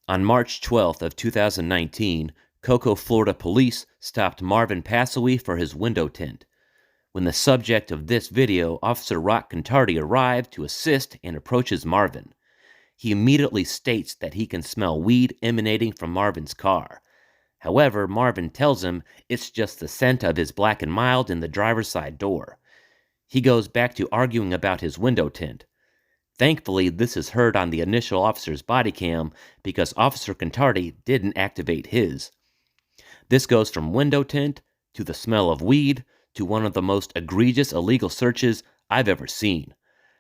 On March 12th of 2019, Cocoa, Florida police stopped Marvin Passowy for his window tint. When the subject of this video, Officer Rock Contardi, arrived to assist and approaches Marvin. He immediately states that he can smell weed emanating from Marvin's car. However, Marvin tells him it's just the scent of his Black and Mild in the driver's side door. He goes back to arguing about his window tint. Thankfully, this is heard on the initial officer's body cam because Officer Contardi didn't activate his. This goes from window tint to the smell of weed to one of the most egregious illegal searches I've ever seen.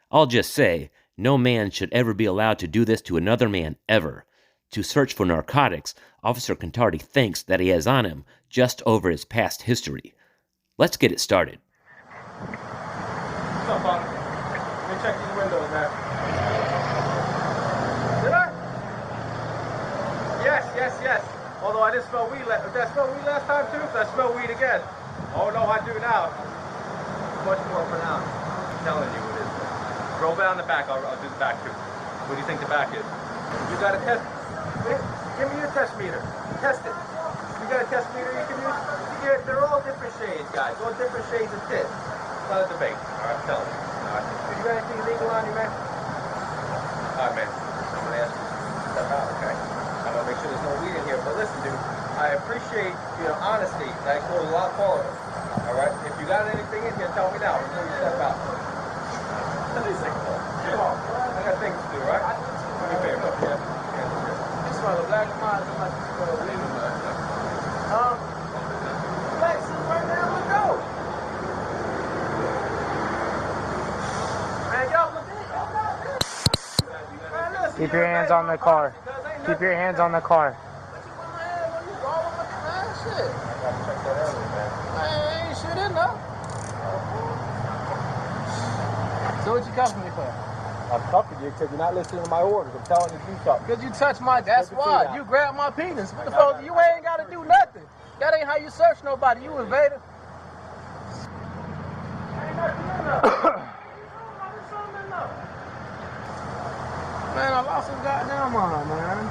I'll just say, no man should ever be allowed to do this to another man ever. To search for narcotics, Officer Contardi thinks that he has on him just over his past history. Let's get it started. What's up, Father? Let me check these windows, man. Did I? Yes. Although I didn't smell weed did I smell weed last time too? Did I smell weed again? Oh no, I do now. Much more pronounced. I'm telling you it is. Roll down the back, I'll do the back too. What do you think the back is? You got a test. Give me your test meter. Test it. You got a test meter you can use? Yeah, they're all different shades, guys. All different shades of tint. It's not a debate. Alright, I'm telling you. Alright. You got anything illegal on you, man? Alright, man. I'm gonna ask you to step out, okay? I'm gonna make sure there's no weed in here. But listen, dude, I appreciate your honesty. That goes a lot farther. Alright? If you got anything in here, tell me now before you step out. Come on. I got things to do, right? Do me a favor. Yeah. You smell the Black and Mild. You might smell the weed. Black suit right now. Let's go. Man, y'all look at. Keep your hands on the car. Keep your hands on the car. Ain't shit in there. So what you cuffing me for? I'm cuffing you because you're not listening to my orders. I'm telling you to do something. Because you touched my, that's why. You grabbed my penis. What the fuck? You ain't got to do nothing. That ain't how you search nobody. You invader. Ain't nothing in there. Man, I lost some goddamn mind, man.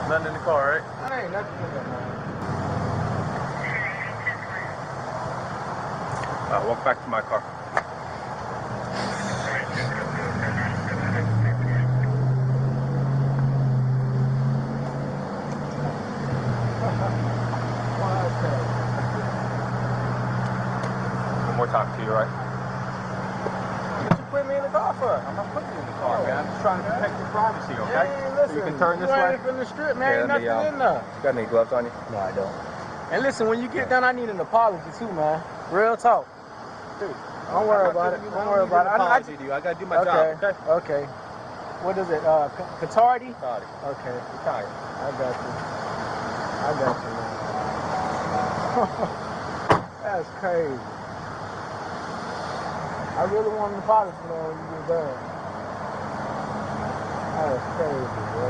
Nothing in the car, right? That ain't nothing in there, man. Walk back to my car. One more time to you, right? What you putting me in the car for? I'm not putting you in the car, man. I'm just trying to protect your privacy, okay? Hey, listen, so you can turn this way. You ain't the strip, man. Ain't nothing in there. You got any gloves on you? No, I don't. And listen, when you get done, I need an apology too, man. Real talk. Dude, don't worry about it. Don't worry about it. I gotta do my job, okay? Okay. What is it? Contardi? Contardi. Okay. Contardi. I got you, man. That's crazy. I really want an apology, man, when you get done. That's crazy, bro.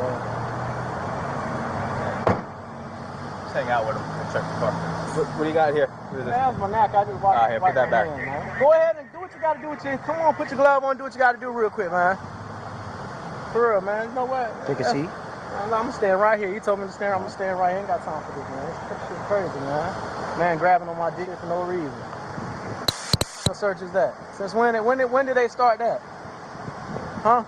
Just hang out with him and check the car. What do you got here? That's my neck. I just walked. Here, put that back. Go ahead and do what you got to do with you. Come on, put your glove on. Do what you got to do real quick, man. For real, man. You know what? Take a seat. I'm gonna stand right here. You told me to stand. I'm gonna stand right here. Ain't got time for this, man. This shit crazy, man. Man grabbing on my dick for no reason. What search is that? Since when did they start that? Huh?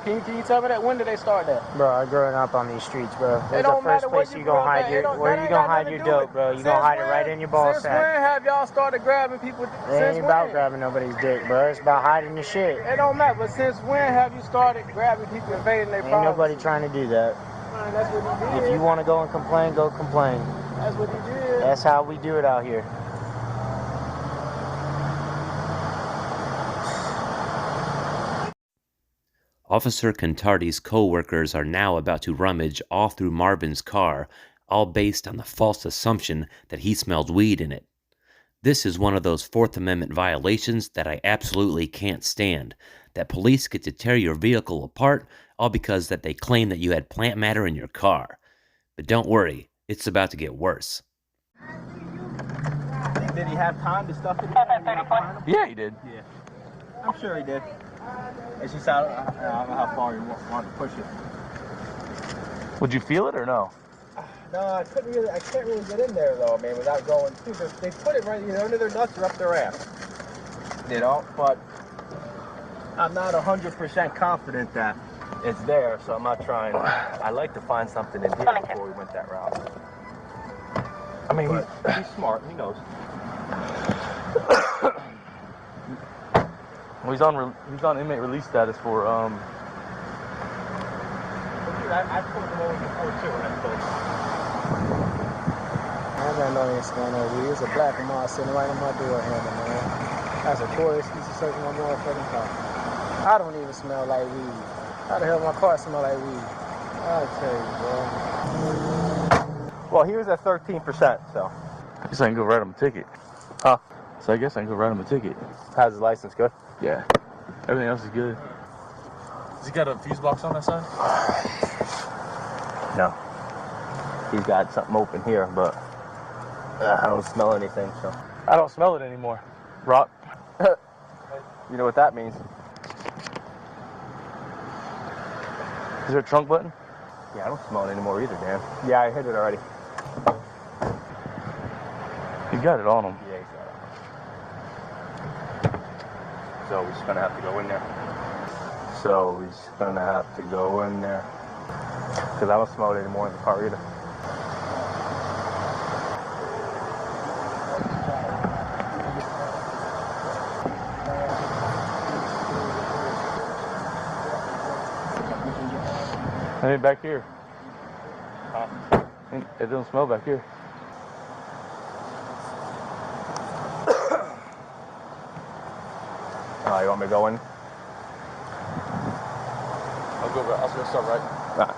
Can you tell me that? When did they start that? Bro, I'm growing up on these streets, bro. Where's the first place you gonna hide your, where you gonna hide your dope, bro? You gonna hide it right in your ball sack. Since when have y'all started grabbing people? It ain't about grabbing nobody's dick, bro. It's about hiding the shit. It don't matter, but since when have you started grabbing people, invading their privacy? Ain't nobody trying to do that. Man, that's what he did. If you want to go and complain, go complain. That's what he did. That's how we do it out here. Officer Contardi's co-workers are now about to rummage all through Marvin's car, all based on the false assumption that he smelled weed in it. This is one of those Fourth Amendment violations that I absolutely can't stand, that police get to tear your vehicle apart all because that they claim that you had plant matter in your car. But don't worry, it's about to get worse. Did he have time to stuff it in? Yeah, he did. Yeah. I'm sure he did. It's just I don't know how far you want to push it. Would you feel it or no? No, I can't really get in there though, man, without going too. They put it right, under their nuts or up their ass. But I'm not 100% confident that it's there, so I'm not trying. I like to find something in here before we went that route. I mean, he's smart. He knows. Well, he's on inmate release status for I pulled him over before too, and I told him. I don't know ain't smelling no weed. It's a black moth sitting right on my door handle, man. That's a poor excuse to search my motherfucking car. I don't even smell like weed. How the hell my car smell like weed? I'll tell you, bro. Well, he was at 13%, so. I guess I can go write him a ticket. Huh? So I guess I can go write him a ticket. How's his license? Good? Yeah. Everything else is good. Has he got a fuse box on that side? No. He's got something open here, but I don't smell anything, so. I don't smell it anymore. Rock. You know what that means? Is there a trunk button? Yeah, I don't smell it anymore either, Dan. Yeah, I hit it already. He's got it on him. Yeah, he's got it. So we're just gonna have to go in there. Because I don't smell it anymore in the car either. I mean, back here. Huh? It doesn't smell back here. You want me to go in? I'll go start right. Nah.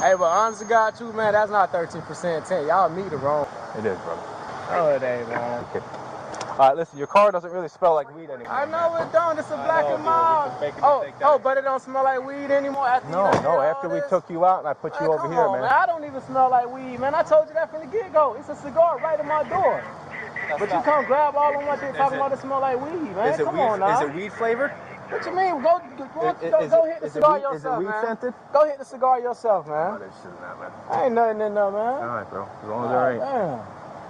Hey, but honest to God, too, man, that's not 13% tint. Y'all meet the wrong. It is, brother. Oh, it ain't, man. Okay. All right, listen, your car doesn't really smell like weed anymore. I know it don't. It's a black and dude, mild. we've been making you think that. But it don't smell like weed anymore after you done did all after we this? took you out and I put you over Come here, on, man. I don't even smell like weed, man. I told you that from the get-go. It's a cigar right at my door. But you come grab all on my dick talking about it smell like weed, man. Come on now. Is it weed flavored? What you mean? Go hit the cigar yourself, Is it weed man. scented? Go hit the cigar yourself, man. Oh, there's shit in that, man. Ain't nothing in there, man. All right, bro. As long as there ain't, Damn.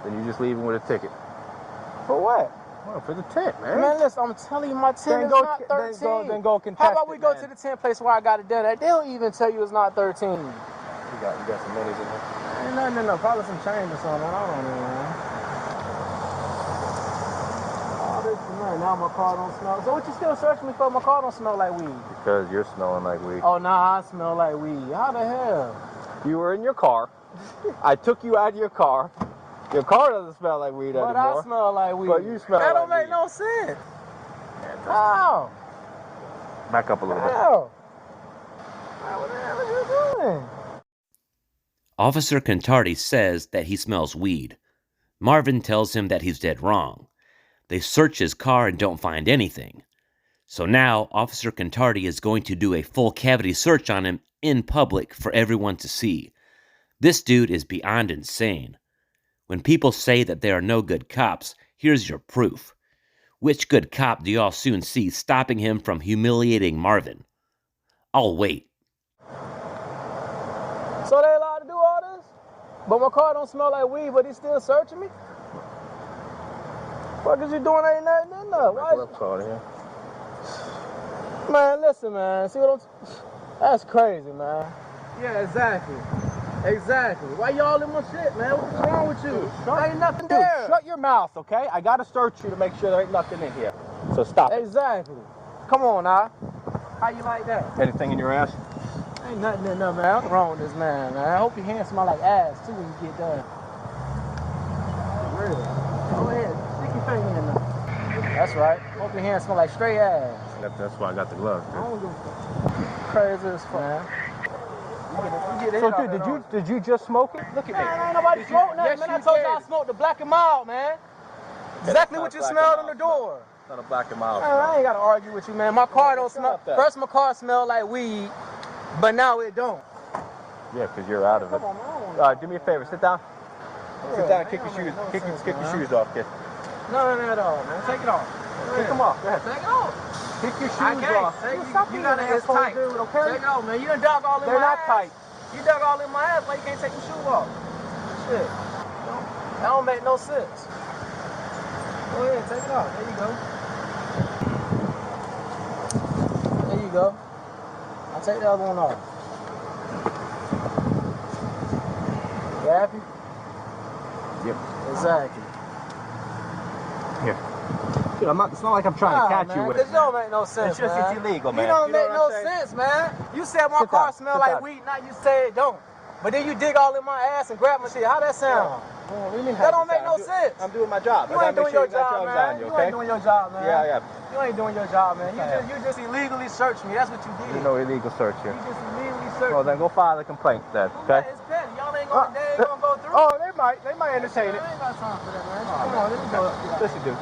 then you just leave him with a ticket. For what? Well, for the tent, man. Man, listen, I'm telling you, my tent is not 13. Then go contest How about we it, go man. to the tent place where I got it done at? They'll even tell you it's not 13. You got some minis in there. Ain't nothing in there. Probably some change or something. I don't know, man. Oh, this is nice. Now my car don't smell. So what you still searching me for? My car don't smell like weed. Because you're smelling like weed. Oh, nah, I smell like weed. How the hell? You were in your car. I took you out of your car. Your car doesn't smell like weed But anymore. I smell like weed. But you smell that like don't make weed. no sense. How? Back up a little bit. How? What the hell are you doing? Officer Contardi says that he smells weed. Marvin tells him that he's dead wrong. They search his car and don't find anything. So now Officer Contardi is going to do a full cavity search on him in public for everyone to see. This dude is beyond insane. When people say that there are no good cops, here's your proof. Which good cop do y'all soon see stopping him from humiliating Marvin? I'll wait. So they allowed to do all this? But my car don't smell like weed, but he's still searching me? What is you doing? Ain't nothing in there. Why? Man, listen, man. See what I'm... That's crazy, man. Yeah, exactly. Exactly. Why y'all in my shit, man? What's wrong with you? There ain't nothing there. Shut your mouth, okay? I gotta search you to make sure there ain't nothing in here. So stop it. Exactly. Come on, now. How you like that? Anything in your ass? Ain't nothing in there, man. What's wrong with this man, man? I hope your hands smell like ass, too, when you get done. Really? Go ahead. Stick your finger in there. That's right. Hope your hands smell like straight ass. That's why I got the gloves. I don't give a fuck. Crazy as fuck, man. So, dude, did you just smoke it? Look at me. Man, ain't nobody smoking nothing, man. I told you I smoked the black and mild, man. Exactly what you smelled on the door. It's not a black and mild. Man, I ain't got to argue with you, man. My car don't smell. First, my car smelled like weed, but now it don't. Yeah, because you're out of it. Come on, man. All right, do me a favor. Sit down. Sit down and kick your shoes. Kick your shoes off, kid. No, at all, man. Take it off. Kick them off. Go ahead. Take it off. Kick your shoes I can't. off. You got it. It's tight. Dude, okay? Take it off, man. You done dug all in They're my not ass. tight. You dug all in my ass, like you can't take your shoe off. Shit. That don't make no sense. Go ahead, take it off. There you go. There you go. I'll take the other one off. You happy? Yep. Exactly. Here. Dude, it's not like I'm trying to catch you with it. It don't make no sense, It's just man. it's illegal, man. You don't make no what I'm saying? sense, man. You said my Sit car down. smell Sit like down. weed, now you say it don't. But then you dig all in my ass and grab my shit. How that sound? That don't make no sense. I'm doing my job. You ain't doing your job, man. You ain't doing your job, man. Yeah. You ain't doing your job, man. You just illegally searched me. That's what you did. There's no illegal search here. You just illegally searched Well, me. then go file a complaint then, okay? It's petty. Y'all ain't gonna go through. Oh, they might entertain it. I ain't got time for that, man. Come on, let me go. Listen, dude.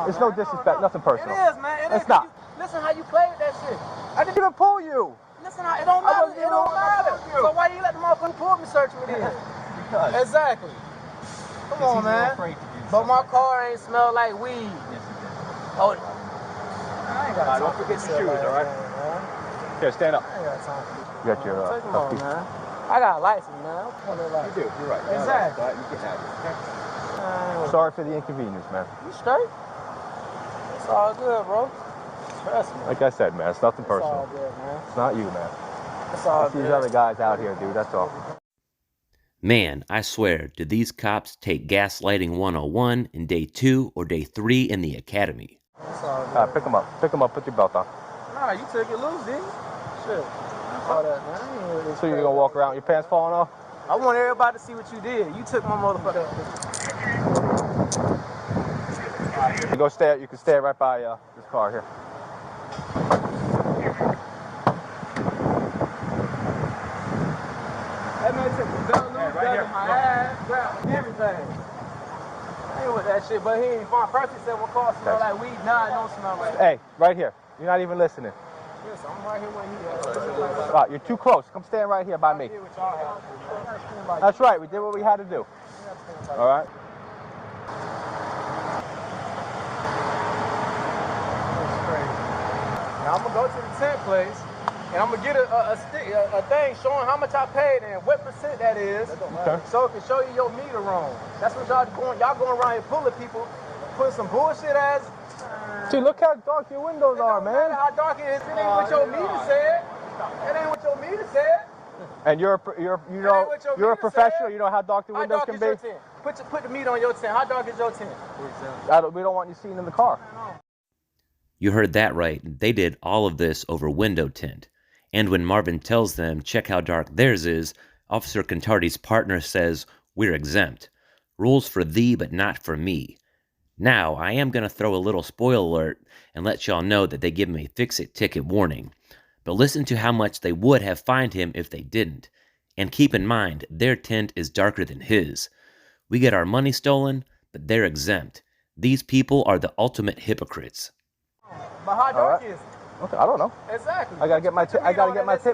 It's no disrespect, nothing personal. It is, man. It's not. Listen how you played that shit. I didn't even pull you. Listen, it don't matter. It don't matter. So why you let the motherfucker pull me search me then? Because. Exactly. Come on, man. But my car ain't smell like weed. Yes, it did. Oh, I ain't got time. Don't forget your shoes, all right? Here, stand up. I ain't got time. You got your Take them on, man. I got a license, man. You do. You're right. Exactly. You get out of here. Sorry for the inconvenience, man. You straight? It's all good, bro. Trust me. Like I said, man, it's nothing It's all personal. good, man. It's not you, man. It's all It's good. these other guys out here, dude. That's all. Man, I swear, did these cops take gaslighting 101 in day 2 or day 3 in the academy? It's all good. All right, pick them up. Pick them up. Put your belt on. Nah, you took it loose, didn't you? Shit. All that, man. I ain't really So you're gonna walk around with your pants falling off? I want everybody to see what you did. You took my motherfucker. You go stay. You can stay right by this car here. That man took the belt loose, grabbed my ass, grabbed everything. I ain't with that shit, but he ain't fine. First he said my car smell like weed. Nah, it don't smell like weed. Hey, right here. You're not even listening. Yes, I'm right here when he You're too close. Come stand right here by me. That's right. We did what we had to do. All right. Now I'm gonna go to the tent place and I'm gonna get a thing showing how much I paid and what percent that is, Okay. so it can show you your meter wrong. That's what y'all going. Y'all going around here pulling people, putting some bullshit ass. See, look how dark your windows are, It don't matter man. how dark it is. It ain't what your meter said. It ain't what your meter said. And you're a professional. You know how dark the How windows dark can is be. your tent? Put the meter on your tent. How dark is your tent? We don't want you seen in the car. You heard that right. They did all of this over window tint. And when Marvin tells them, check how dark theirs is, Officer Contardi's partner says, we're exempt. Rules for thee, but not for me. Now, I am going to throw a little spoil alert and let y'all know that they give him a fix-it ticket warning. But listen to how much they would have fined him if they didn't. And keep in mind, their tint is darker than his. We get our money stolen, but they're exempt. These people are the ultimate hypocrites. But how dark is it? Okay, I don't know. Exactly. I gotta get my tip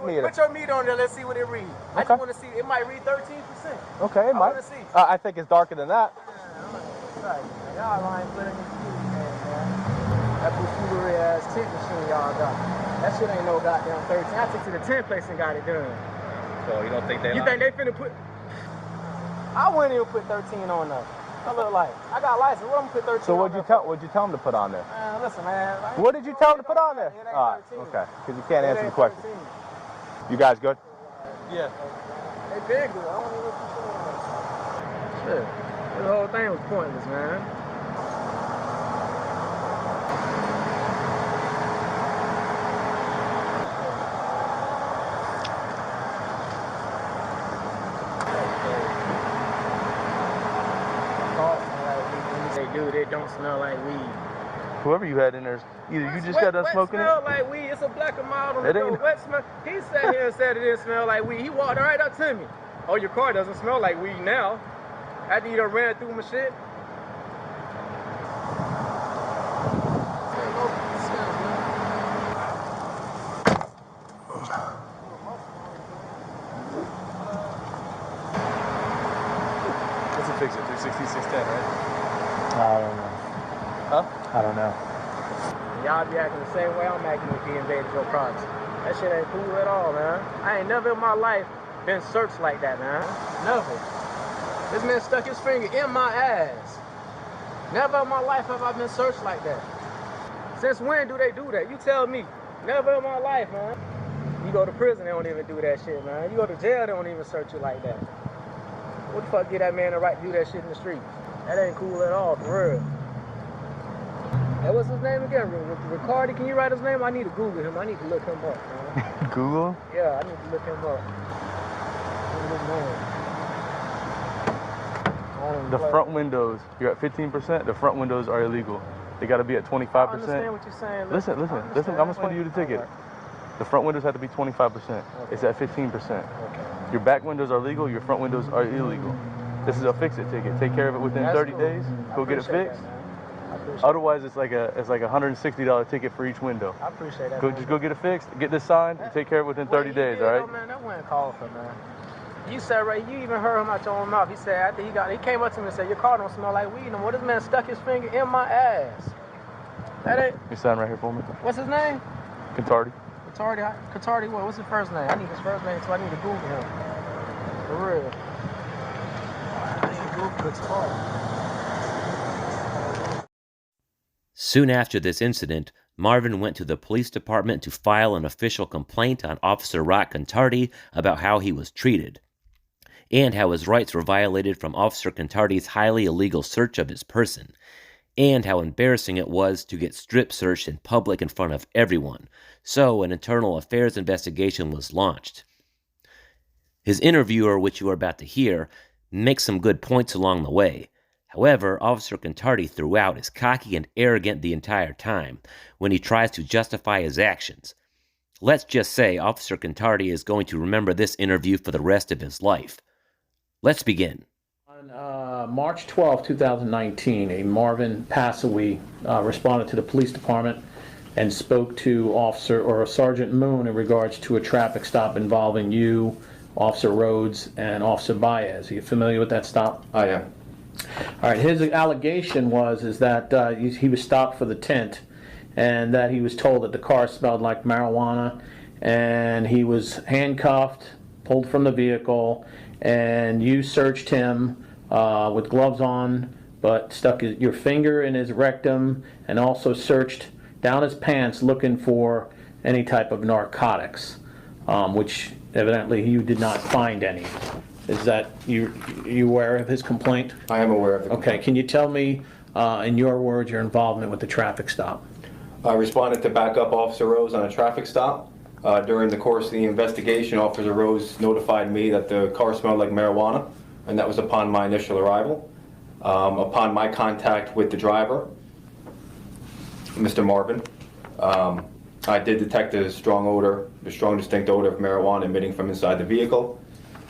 meter. Put your meter on there. Let's see what it reads. I Okay. just want to see. It might read 13%. Okay, it might. wanna see. I think it's darker than that. Y'all lying putting in man. That buffoonery ass tent machine y'all got. That shit ain't no goddamn 13. I took to the tent place and got it done. So you don't think they? You think they finna put? I wouldn't even put 13 on there. I look like I got a license. What I'm gonna put 13? So what'd you tell them to put on there? Man, listen, man. What did you tell them to put on there? It ain't All right, 13. okay, because you can't It answer ain't the question. 13. You guys good? Yeah. They big good. I don't know what you're saying. Shit. This whole thing was pointless, man. Dude, it don't smell like weed. Whoever you had in there, either you just got done smoking smell like weed. It's a black and mild on the It door. ain't- Wet smell. He sat here and said it didn't smell like weed. He walked right up to me. Oh, your car doesn't smell like weed now. After you done ran through my shit. What's it fix it? 360, 610, right? I don't know. Huh? I don't know. y'all be acting the same way I'm acting if he invaded your privacy. That shit ain't cool at all, man. I ain't never in my life been searched like that, man. Never. This man stuck his finger in my ass. Never in my life have I been searched like that. Since when do they do that? You tell me. Never in my life, man. You go to prison, they don't even do that shit, man. You go to jail, they don't even search you like that. What the fuck give that man the right to do that shit in the streets? That ain't cool at all, for real. Hey, what's his name again? Ricardi, can you write his name? I need to Google him. I need to look him up, man. Google? Yeah, I need to look him up. Look at his name. The front windows, you're at 15%. The front windows are illegal. They got to be at 25%. I understand what you're saying. Listen. I'm going to explain to you the ticket. Right. The front windows have to be 25%. Okay. It's at 15%. Okay. Your back windows are legal. Your front windows are illegal. This is a fix-it ticket. Take care of it within 30 days. Go get it fixed. Otherwise, it's like a $160 ticket for each window. I appreciate that. Just go get it fixed. Get this signed. And take care of it within 30 days. All right? Man, that wasn't called for, man. You said, Ray, you even heard him out your own mouth. He said, after he came up to me and said, your car don't smell like weed. And what, this man stuck his finger in my ass. That ain't. You sign right here for me. What's his name? Contardi. Contardi, what? What's his first name? I need his first name, so I need to Google him. For real. I need to Google Contardi. Soon after this incident, Marvin went to the police department to file an official complaint on Officer Rock Contardi about how he was treated, and how his rights were violated from Officer Contardi's highly illegal search of his person, and how embarrassing it was to get strip searched in public in front of everyone. So an internal affairs investigation was launched. His interviewer, which you are about to hear, makes some good points along the way. However, Officer Contardi throughout is cocky and arrogant the entire time when he tries to justify his actions. Let's just say Officer Contardi is going to remember this interview for the rest of his life. Let's begin. On March 12, 2019, a Marvin Passawi responded to the police department and spoke to Sergeant Moon in regards to a traffic stop involving you, Officer Rhodes, and Officer Baez. Are you familiar with that stop? I am. All right, his allegation is that he was stopped for the tint and that he was told that the car smelled like marijuana, and he was handcuffed, pulled from the vehicle, and you searched him with gloves on, but stuck your finger in his rectum and also searched down his pants looking for any type of narcotics, which evidently you did not find any. Is that, you aware of his complaint? I am aware of the complaint. Okay, can you tell me, in your words, your involvement with the traffic stop? I responded to back up Officer Rose on a traffic stop. During the course of the investigation, Officer Rose notified me that the car smelled like marijuana, and that was upon my initial arrival. Upon my contact with the driver, Mr. Marvin, I did detect a strong distinct odor of marijuana emitting from inside the vehicle.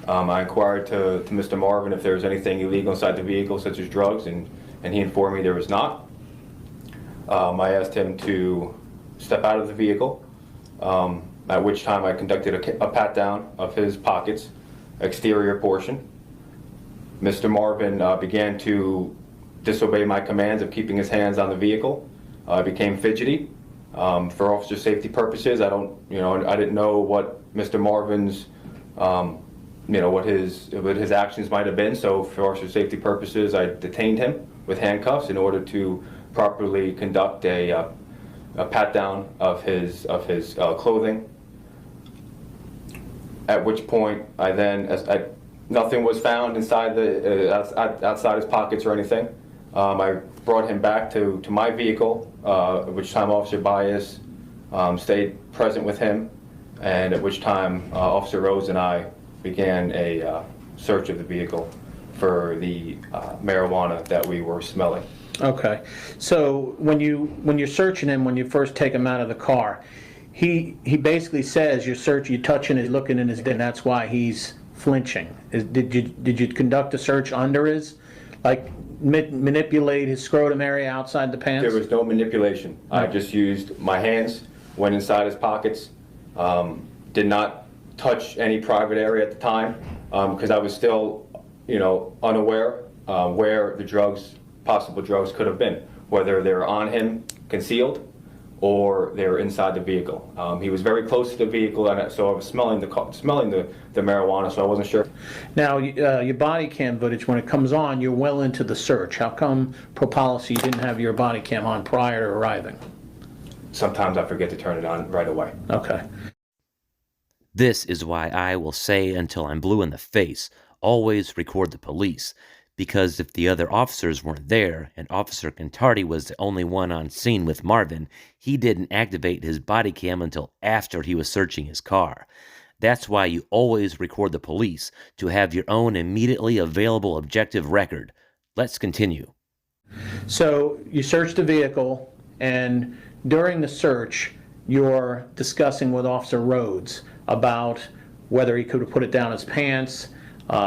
I inquired to Mr. Marvin if there was anything illegal inside the vehicle, such as drugs, and he informed me there was not. I asked him to step out of the vehicle, at which time I conducted a pat-down of his pockets, exterior portion. Mr. Marvin began to disobey my commands of keeping his hands on the vehicle. I became fidgety. For officer safety purposes, I didn't know what Mr. Marvin's what his actions might have been. So for officer safety purposes, I detained him with handcuffs in order to properly conduct a pat down of his clothing. At which point, nothing was found inside outside his pockets or anything. I brought him back to my vehicle, at which time Officer Baez stayed present with him, and at which time Officer Rose and I began a search of the vehicle for the marijuana that we were smelling. Okay, so when you're searching him, when you first take him out of the car, he basically says you're touching his, looking in his, and that's why he's flinching. Did you conduct a search under his, like manipulate his scrotum area outside the pants? There was no manipulation. No. I just used my hands, went inside his pockets, did not touch any private area at the time because I was still, unaware where the possible drugs could have been, whether they were on him concealed or they were inside the vehicle. He was very close to the vehicle, and so I was smelling the marijuana, so I wasn't sure. Now, your body cam footage, when it comes on, you're well into the search. How come, per policy, you didn't have your body cam on prior to arriving? Sometimes I forget to turn it on right away. Okay. This is why I will say until I'm blue in the face, always record the police, because if the other officers weren't there and Officer Contardi was the only one on scene with Marvin, he didn't activate his body cam until after he was searching his car. That's why you always record the police, to have your own immediately available objective record. Let's continue. So you searched the vehicle, and during the search, you're discussing with Officer Rhodes about whether he could have put it down his pants.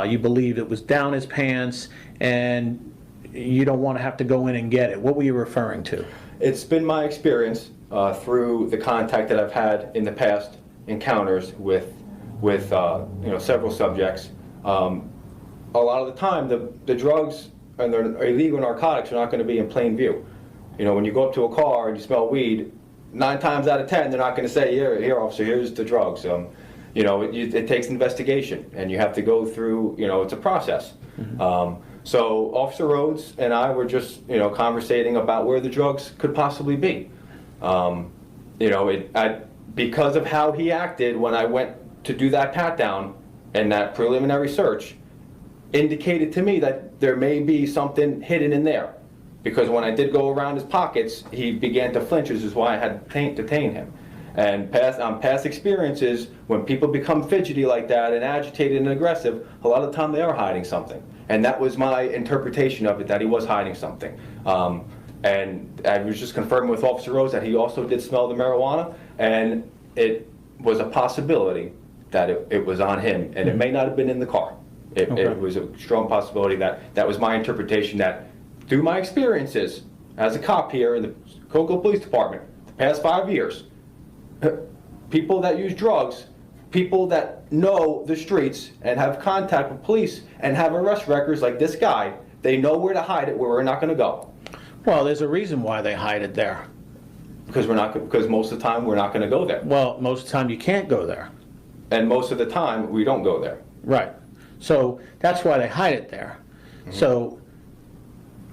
You believe it was down his pants, and you don't want to have to go in and get it. What were you referring to? It's been my experience through the contact that I've had in the past encounters with several subjects. A lot of the time, the drugs and the illegal narcotics are not going to be in plain view. When you go up to a car and you smell weed, 9 times out of 10, they're not going to say, here, officer, here's the drugs. It takes investigation, and you have to go through, it's a process. Mm-hmm. So Officer Rhodes and I were just, conversating about where the drugs could possibly be. Because of how he acted when I went to do that pat down and that preliminary search, indicated to me that there may be something hidden in there. Because when I did go around his pockets, he began to flinch, which is why I had to detain him. And past experiences, when people become fidgety like that and agitated and aggressive, a lot of the time they are hiding something. And that was my interpretation of it, that he was hiding something. And I was just confirming with Officer Rose that he also did smell the marijuana, and it was a possibility that it was on him, and it may not have been in the car. It was a strong possibility that was my interpretation, that through my experiences as a cop here in the Cocoa Police Department, the past 5 years, people that use drugs, people that know the streets and have contact with police and have arrest records like this guy, they know where to hide it, where we're not going to go. Well, there's a reason why they hide it there. Because most of the time we're not going to go there. Well, most of the time you can't go there. And most of the time we don't go there. Right. So that's why they hide it there. Mm-hmm.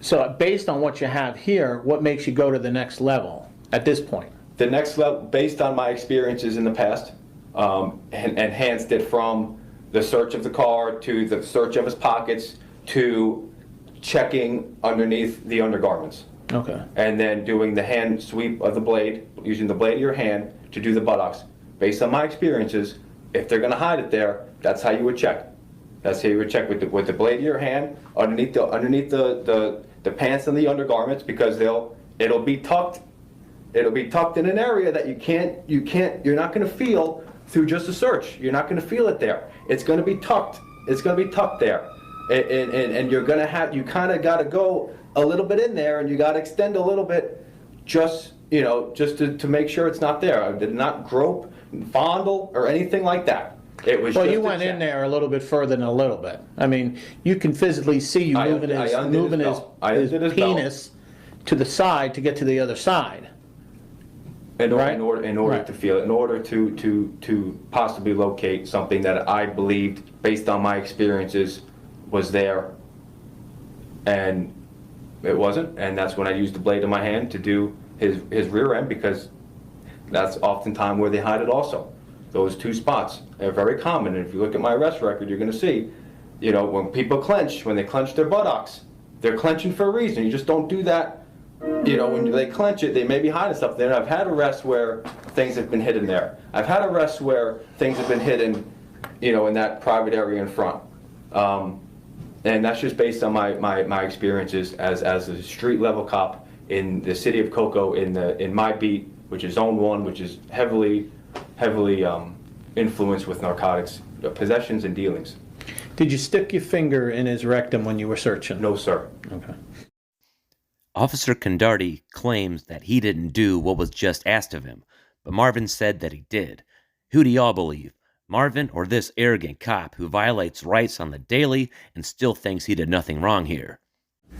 So based on what you have here, what makes you go to the next level at this point? The next level, based on my experiences in the past, enhanced it from the search of the car to the search of his pockets to checking underneath the undergarments. Okay. And then doing the hand sweep of the blade, using the blade of your hand to do the buttocks. Based on my experiences, if they're going to hide it there, that's how you would check. That's how you would check with the blade of your hand underneath the pants and the undergarments, because it'll be tucked. It'll be tucked in an area that you're not going to feel through just a search. You're not going to feel it there. It's going to be tucked. It's going to be tucked there. And you're going to you kind of got to go a little bit in there, and you got to extend a little bit just to make sure it's not there. I did not grope, fondle, or anything like that. It was well, you went in there a little bit further than a little bit. I mean, you can physically see you moving his penis to the side to get to the other side. In order to feel it, in order to possibly locate something that I believed, based on my experiences, was there, and it wasn't, and that's when I used the blade of my hand to do his rear end, because that's oftentimes where they hide it also. Those two spots are very common, and if you look at my arrest record, you're going to see, when people clench, when they clench their buttocks, they're clenching for a reason. You just don't do that. When they clench it, they may be hiding stuff there. I've had arrests where things have been hidden there. I've had arrests where things have been hidden, in that private area in front. And that's just based on my experiences as a street level cop in the city of Cocoa, in my beat, which is Zone 1, which is heavily influenced with narcotics possessions and dealings. Did you stick your finger in his rectum when you were searching? No, sir. Okay. Officer Contardi claims that he didn't do what was just asked of him, but Marvin said that he did. Who do y'all believe, Marvin or this arrogant cop who violates rights on the daily and still thinks he did nothing wrong here?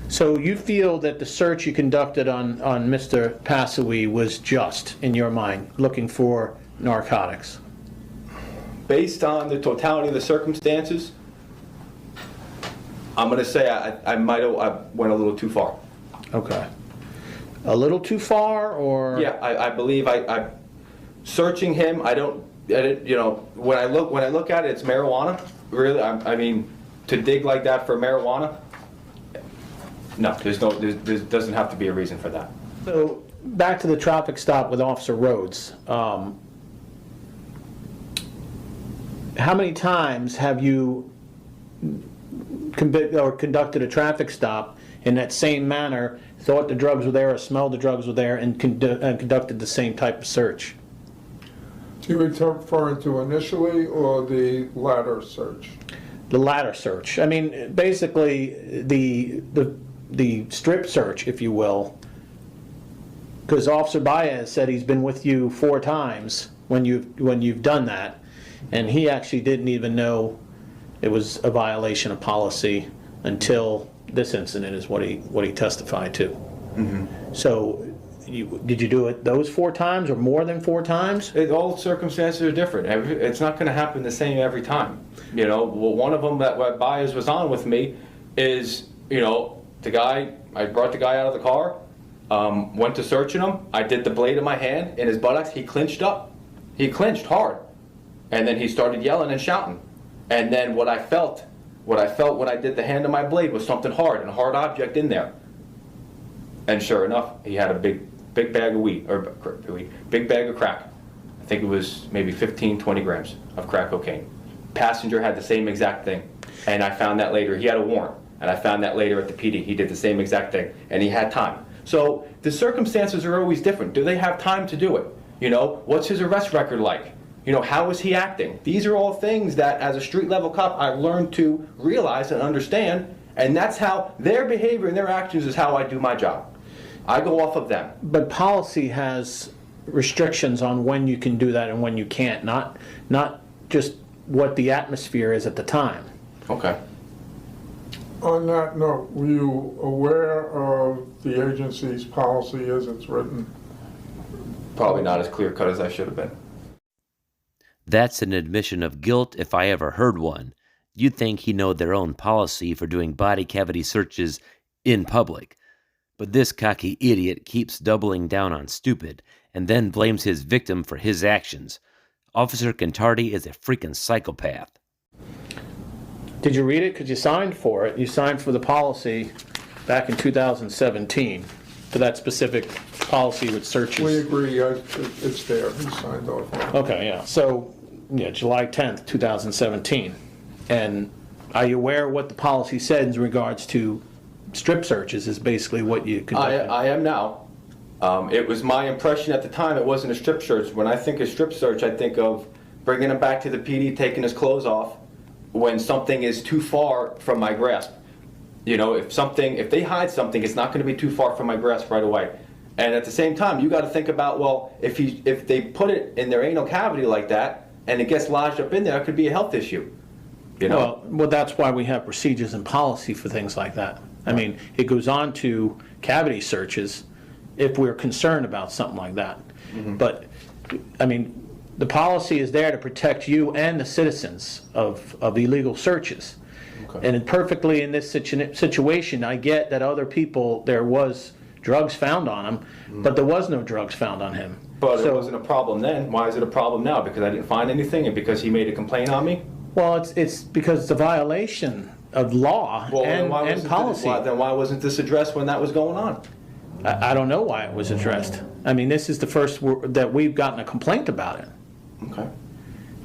So you feel that the search you conducted on Mr. Passawi was just, in your mind, looking for narcotics? Based on the totality of the circumstances, I'm going to say I went a little too far. Okay. A little too far, or? Yeah, I believe I searching him. I didn't, you know, when I look at it, it's marijuana. Really, I mean, to dig like that for marijuana. No, there doesn't have to be a reason for that. So back to the traffic stop with Officer Rhodes. How many times have you conducted a traffic stop in that same manner, thought the drugs were there or smelled the drugs were there, and conducted the same type of search? You referring to initially or the latter search? The latter search. I mean, basically the strip search, if you will, because Officer Baez said he's been with you 4 times when you've done that, and he actually didn't even know it was a violation of policy until this incident, is what he testified to. Mm-hmm. So, did you do it those 4 times or more than 4 times? All circumstances are different. It's not going to happen the same every time. You know, well, one of them that Baez was on with me is, you know, I brought the guy out of the car, went to searching him. I did the blade in my hand in his buttocks. He clinched up. He clinched hard. And then he started yelling and shouting. And then what I felt when I did the hand of my blade was something hard, and a hard object in there. And sure enough, he had a big bag of big bag of crack. I think it was maybe 15, 20 grams of crack cocaine. Passenger had the same exact thing. And I found that later. He had a warrant. And I found that later at the PD. He did the same exact thing. And he had time. So the circumstances are always different. Do they have time to do it? You know, what's his arrest record like? You know, how is he acting? These are all things that, as a street level cop, I've learned to realize and understand. And that's how their behavior and their actions is how I do my job. I go off of them. But policy has restrictions on when you can do that and when you can't, not just what the atmosphere is at the time. Okay. On that note, were you aware of the agency's policy as it's written? Probably not as clear cut as I should have been. That's an admission of guilt if I ever heard one. You'd think he'd know their own policy for doing body cavity searches in public. But this cocky idiot keeps doubling down on stupid and then blames his victim for his actions. Officer Contardi is a freaking psychopath. Did you read it? Because you signed for it. You signed for the policy back in 2017 for that specific policy with searches. We agree. It's there. He signed off on it. Okay, yeah. So, yeah, July 10th, 2017. And are you aware of what the policy said in regards to strip searches is basically what you conducted? I am now. It was my impression at the time it wasn't a strip search. When I think of strip search, I think of bringing him back to the PD, taking his clothes off when something is too far from my grasp. You know, if they hide something, it's not going to be too far from my grasp right away. And at the same time, you got to think about, well, if they put it in their anal cavity like that and it gets lodged up in there, it could be a health issue. You know? Well, that's why we have procedures and policy for things like that. I mean, it goes on to cavity searches if we're concerned about something like that. Mm-hmm. But, I mean, the policy is there to protect you and the citizens of illegal searches. Okay. And perfectly in this situation, I get that other people, there was drugs found on him, but there was no drugs found on him. But it wasn't a problem then. Why is it a problem now? Because I didn't find anything and because he made a complaint on me? Well, it's because it's a violation of law and policy. Then why wasn't this addressed when that was going on? I don't know why it was addressed. I mean, this is the first that we've gotten a complaint about it. Okay.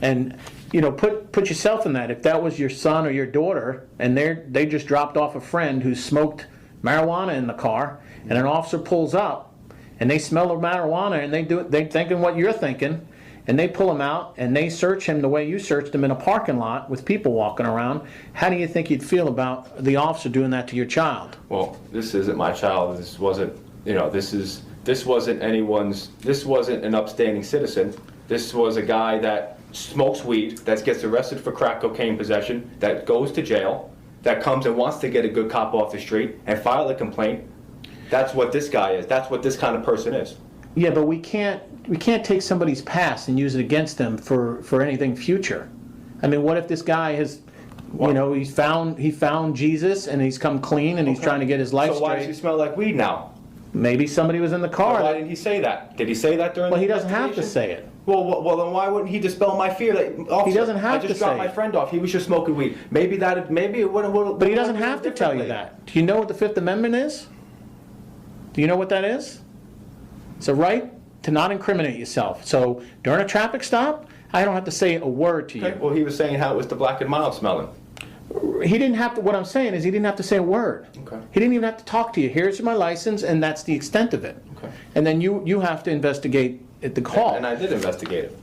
And, you know, put yourself in that. If that was your son or your daughter, and they just dropped off a friend who smoked marijuana in the car, and an officer pulls up, and they smell the marijuana, and they thinking what you're thinking, and they pull him out, and they search him the way you searched him in a parking lot with people walking around, how do you think you'd feel about the officer doing that to your child? Well, this isn't my child. This wasn't, you know, this wasn't an upstanding citizen. This was a guy that smokes weed, that gets arrested for crack cocaine possession, that goes to jail, that comes and wants to get a good cop off the street and file a complaint. That's what this guy is. That's what this kind of person is. Yeah, but we can't take somebody's past and use it against them for anything future. I mean, what if this guy has, you know, he found Jesus and he's come clean and he's trying to get his life So why does straight? he smell like weed now? Maybe somebody was in the car. Why didn't he say that? Did he say that during Well, the he doesn't have to investigation? say it. Well, then why wouldn't he dispel my fear? That, officer, He doesn't have I to just say dropped my it. friend off. He was just smoking weed. Maybe it would. But he doesn't have to tell you that. Do you know what the Fifth Amendment is? Do you know what that is? It's a right to not incriminate yourself. So during a traffic stop, I don't have to say a word to you. Okay. Well, he was saying how it was the black and mild smelling. He didn't have to, what I'm saying is he didn't have to say a word. Okay. He didn't even have to talk to you. Here's my license, and that's the extent of it. Okay. And then you have to investigate the call. And I did investigate it.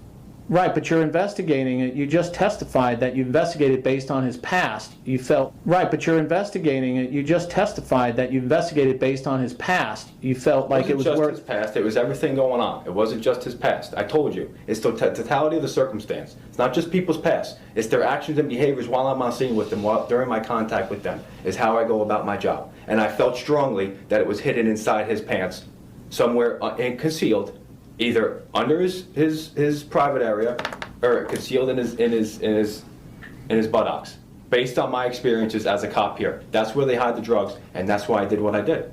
Right, but you're investigating it. You just testified that you investigated based on his past. You felt right, but you're investigating it. You just testified that you investigated based on his past. You felt like it was just worth. his past. It was everything going on. It wasn't just his past. I told you. It's the totality of the circumstance. It's not just people's past. It's their actions and behaviors while I'm on scene with them, during my contact with them, is how I go about my job. And I felt strongly that it was hidden inside his pants, somewhere and concealed, either under his private area or concealed in his buttocks. Based on my experiences as a cop here, that's where they hide the drugs, and that's why I did what I did.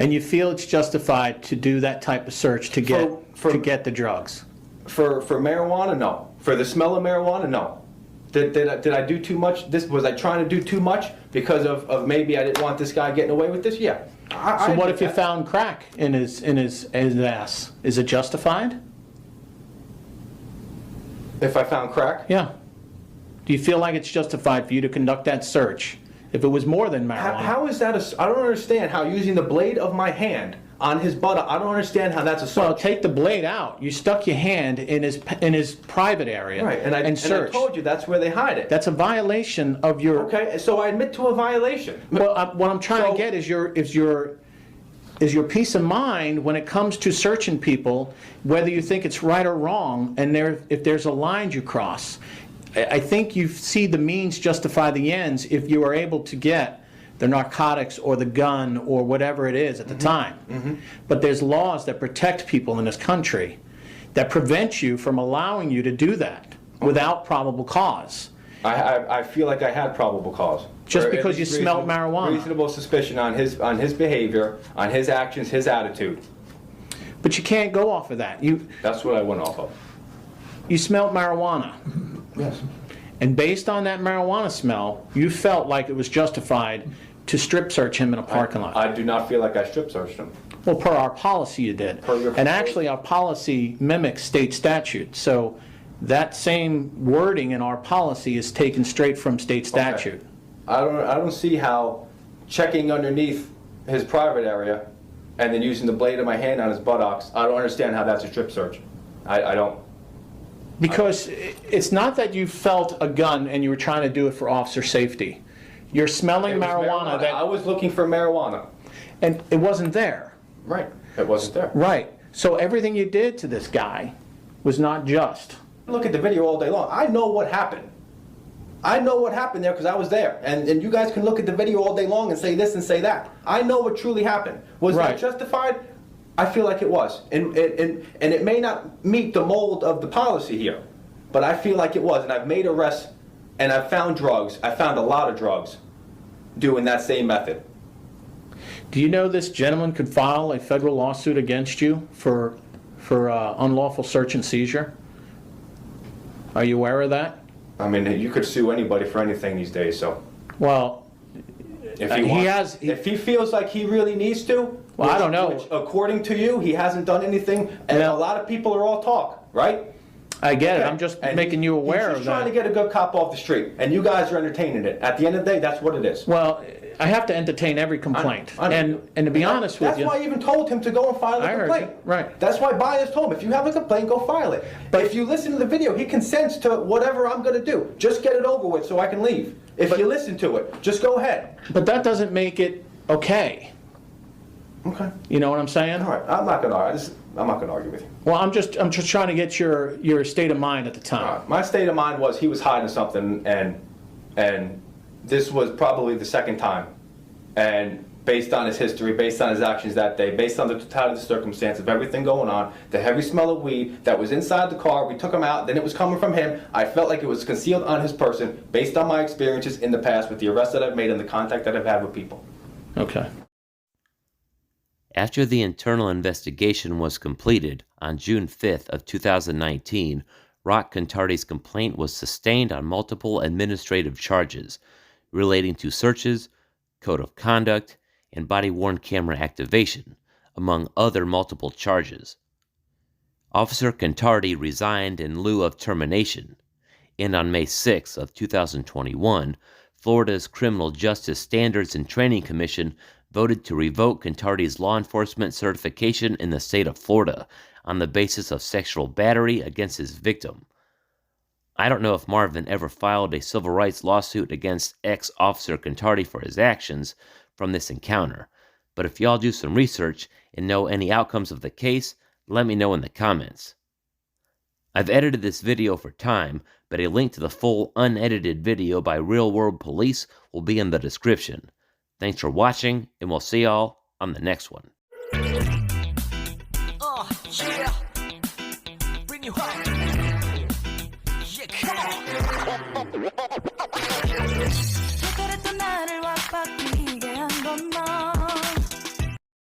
And you feel it's justified to do that type of search to get the drugs? For marijuana, no. For the smell of marijuana, no. Did I do too much? Was I trying to do too much because of maybe I didn't want this guy getting away with this? Yeah. So what if you found crack in his ass? Is it justified? If I found crack? Yeah. Do you feel like it's justified for you to conduct that search if it was more than marijuana? How is that I don't understand how using the blade of my hand on his buttock, I don't understand how that's a search. Well, take the blade out. You stuck your hand in his private area, Right, and I searched. told you that's where they hide it. That's a violation of your. Okay, so I admit to a violation. Well, what I'm trying to get is your peace of mind when it comes to searching people, whether you think it's right or wrong, and if there's a line you cross. I think you see the means justify the ends if you are able to get the narcotics or the gun or whatever it is at the time. Mm-hmm. But there's laws that protect people in this country that prevent you from allowing you to do that without probable cause. I feel like I had probable cause. Just Or at because you least smelled marijuana. Reasonable suspicion on his behavior, on his actions, his attitude. But you can't go off of that. That's what I went off of. You smelled marijuana. Yes. And based on that marijuana smell, you felt like it was justified to strip search him in a parking lot. I do not feel like I strip searched him. Well, per our policy you did. Per your And actually our policy mimics state statute. So that same wording in our policy is taken straight from state statute. Okay. I don't see how checking underneath his private area and then using the blade of my hand on his buttocks, I don't understand how that's a strip search. I don't. Because it's not that you felt a gun and you were trying to do it for officer safety. You're smelling It was marijuana. I was looking for marijuana. And it wasn't there. Right. It wasn't there. Right. So everything you did to this guy was not just. Look at the video all day long. I know what happened. I know what happened there because I was there. And you guys can look at the video all day long and say this and say that. I know what truly happened. Was Right. that justified? I feel like it was. And it may not meet the mold of the policy here, but I feel like it was. And I've made arrests and I've found drugs. I found a lot of drugs doing that same method. Do you know this gentleman could file a federal lawsuit against you for unlawful search and seizure? Are you aware of that? I mean, you could sue anybody for anything these days, so. Well, If he feels like he really needs to. Well, I don't know. Which, according to you, he hasn't done anything, and No. a lot of people are all talk, right? I get it. Okay. I'm just And making you aware he's of just trying to that. get a good cop off the street, and you guys are entertaining it. At the end of the day, that's what it is. Well, I have to entertain every complaint. I know. And to be honest with you. That's why I even told him to go and file a I heard complaint. you. Right. That's why Bias told him, if you have a complaint, go file it. But if you listen to the video, he consents to whatever I'm going to do. Just get it over with so I can leave. If you listen to it, just go ahead. But that doesn't make it okay. Okay. You know what I'm saying? All right. I'm not going to argue with you. Well, I'm just trying to get your state of mind at the time. My state of mind was he was hiding something, and this was probably the second time. And based on his history, based on his actions that day, based on the totality of the circumstance of everything going on, the heavy smell of weed that was inside the car, we took him out, then it was coming from him. I felt like it was concealed on his person based on my experiences in the past with the arrests that I've made and the contact that I've had with people. Okay. After the internal investigation was completed on June 5th of 2019, Rock Contardi's complaint was sustained on multiple administrative charges relating to searches, code of conduct, and body-worn camera activation, among other multiple charges. Officer Contardi resigned in lieu of termination, and on May 6 of 2021, Florida's Criminal Justice Standards and Training Commission voted to revoke Contardi's law enforcement certification in the state of Florida on the basis of sexual battery against his victim. I don't know if Marvin ever filed a civil rights lawsuit against ex-Officer Contardi for his actions from this encounter, but if y'all do some research and know any outcomes of the case, let me know in the comments. I've edited this video for time, but a link to the full unedited video by Real World Police will be in the description. Thanks for watching, and we'll see y'all on the next one. Yeah. Bring you home. Yeah, come on.